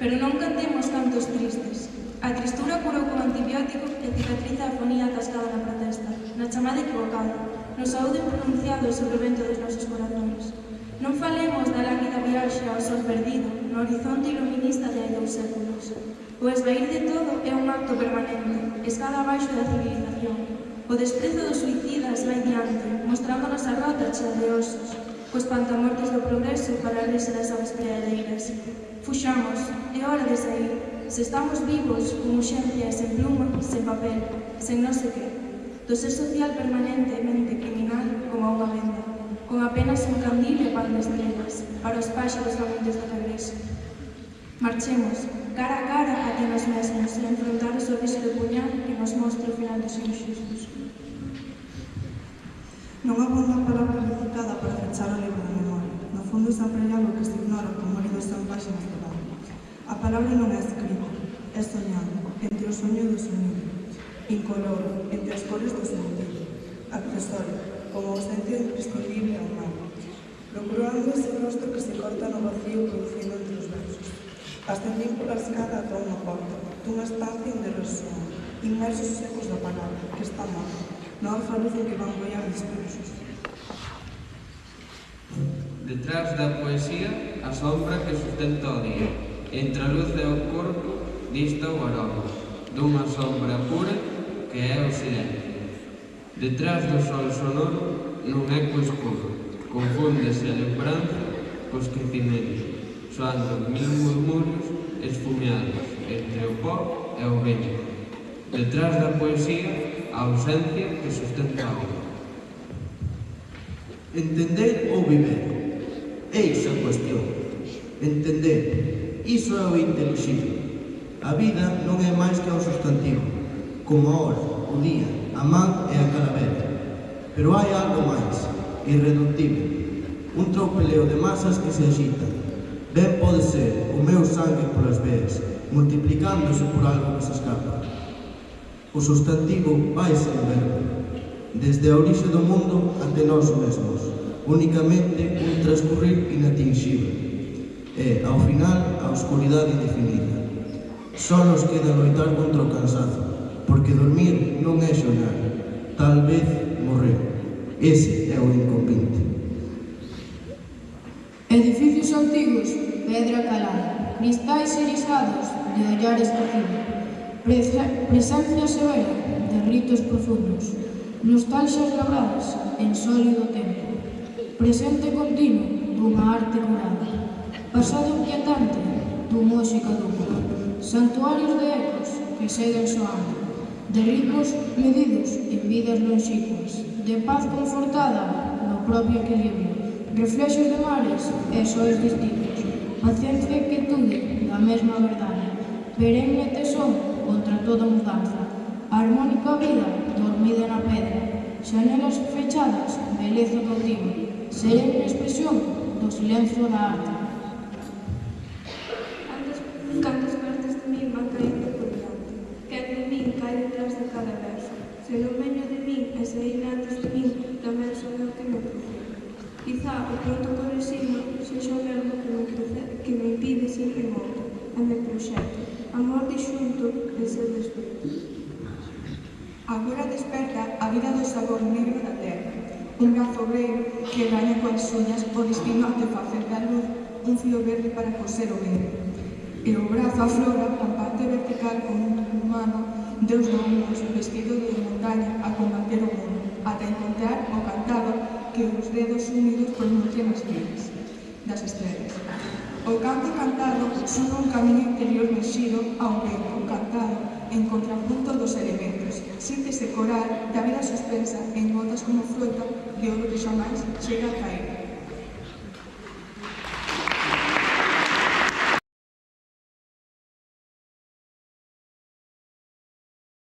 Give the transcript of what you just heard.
Pero non cantemos cantos tristes. A tristura curou con antibiótico e cicatriza a fonía atascada na protesta, na chamada equivocada, no saúde pronunciado sobre o vento dos nosos corazones. Non falemos da lánguida viaxe ao sol perdido, no horizonte iluminista de hai 2 séculos. O esvair de todo é un acto permanente, escada abaixo da civilización. O desprezo dos suicidas vai diante, mostrándonos a rota chea de osos, o espantamortes do progreso para a risa das aves preadeiras. Fuxamos, é hora de sair. Se estamos vivos, con urxencia e sen pluma, sen papel, sen non sei que. Do ser social permanentemente criminal como unha venda, con apenas un candil e pan de estrellas, para os páxaros famintos do regreso. Marchemos, cara a cara hacia nós mesmos e enfrontar o sorriso de puñal que nos mostra o final dos inxustos. Non abonda a palabra recitada para fechar o libro de memoria. No fondo sempre hai algo que se ignora como herido sen páxinas de lado. A palabra non é escrita, é soñado, entre o soño do soño, incoloro, entre as cores do sentido, accesorio, como ausencia imprescindible ao mal, procurando ese rostro que se corta no vacío producindo entre os versos. Ascendín pola escada ata unha porta, dunha estancia onde resoan, inmersos os ecos da palabra, que está morta, no alfaruz en que van boiar discursos. Detrás da poesía, a sombra que sustenta o día. Entre a luz e o corpo, dista o aroma dunha sombra pura que é o silencio. Detrás do sol sonoro, nun eco escuro, confúndese a lembranza co esquecimento, soando mil murmurios esfumeados entre o pó e o vento. Detrás da poesía, a ausencia que sustenta a vida. Entender ou viver? Eis a cuestión. Entender. Iso é o intelixible. A vida non é máis que un substantivo, como a hora, o día, a man e a calavera. Pero hai algo máis, irreductible, un tropeleo de masas que se agitan. Ben pode ser o meu sangue polas veas, multiplicándose por algo que se escapa. O substantivo vai ser verbo, desde a orixe do mundo ante nós mesmos, únicamente un transcurrir inatingible. E, ao final, a oscuridade indefinida. Só nos queda loitar contra o cansazo, porque dormir non é xogar, tal vez morrer. Ese é o incompinte. Edificios antigos, pedra calada, cristais erizados de ollar esquecido, presencia severa de ritos profundos, nostalxias labradas en sólido tempo, presente continuo dunha arte curada, pasado inquietante dun hoxe caduco, santuarios de ecos que seguen soando, de ritmos medidos en vidas longínquas, de paz confortada no propio equilibrio, reflexos de mares e sois distintos, paciencia e quietude da mesma verdade, perenne tesón contra toda mudanza, armónica vida dormida na pedra, xanelas fechadas, beleza cautiva, serena expresión do silencio da arte. Cantos partes de min van caendo por diante, quen de min cae detrás de cada verso, se non veño de min e se ir antes de min, tamén son eu que me procedo. Quizá o pronto correxirme sexa o mesmo que me impide ser remoto, e me proxecto, amor disxunto de ser desfeito. Agora desperta a vida do sabor negro da terra, un brazo obreiro que gaña coas uñas o destino de facer da luz un fío verde para coser o verde. E o brazo aflora a parte vertical como un humano, deus do humus, vestido de montaña a combater o mundo, ata encontrar o cantado que os dedos unidos pronuncian as vidas das estrelas. O canto cantado son un camiño interior mexido ao vento cantado en contrapunto dos elementos, síntese coral da vida suspensa en gotas como flota de ouro que xamais chega a caer.